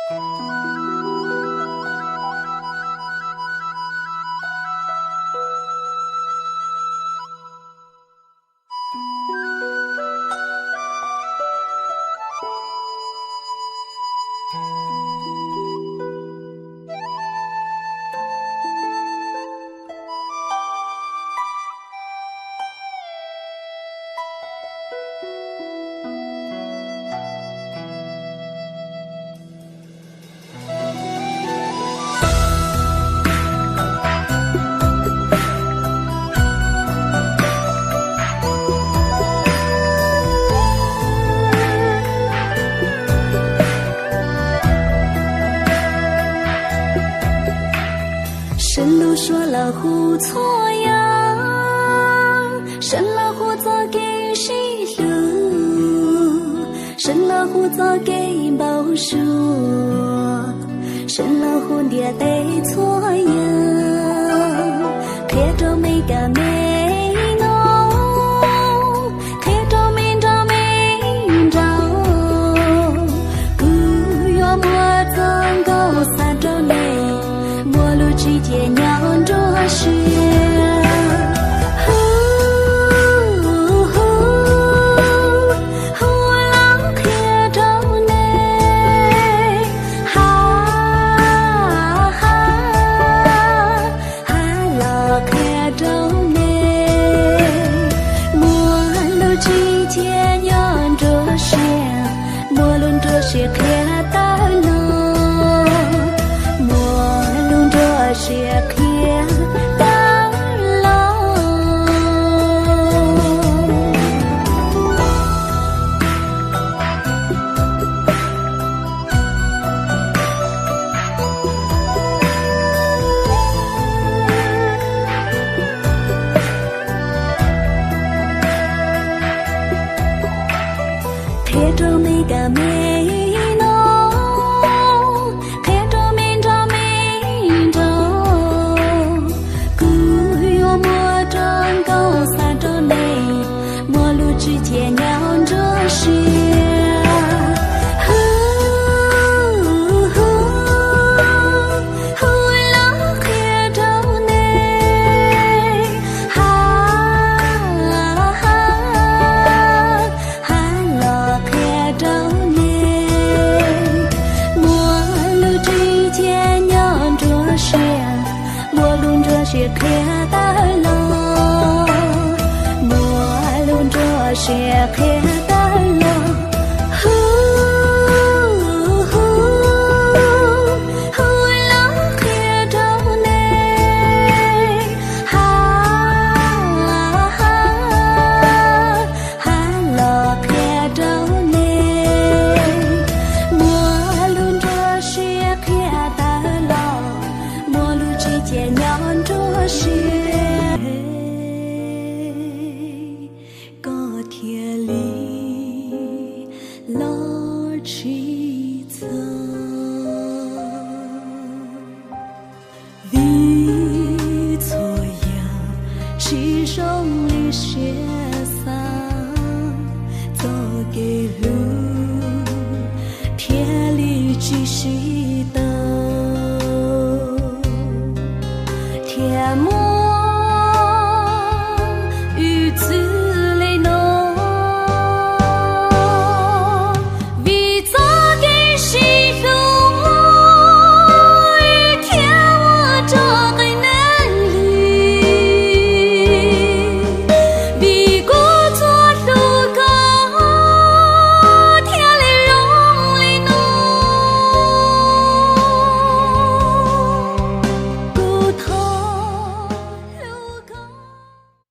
神路说了胡错呀，神了胡做给谁路？神了胡做给保守，神了胡爹得错呀，看着没个没弄，看着没着没着，古月莫曾够三周内。之间酿着血，我老看着你，老看着你，我路之间酿着血，我论着血看到了。是看到了，看着每个美。之间酿着血，我老看着你，老看着你，我路之间酿着血，我弄着血看到了。血看到了，我老看着你，老看着你，我论着血看到了，我路之间酿着血。天里老去走，为错呀，世上的雪伞走给路，天里只是的。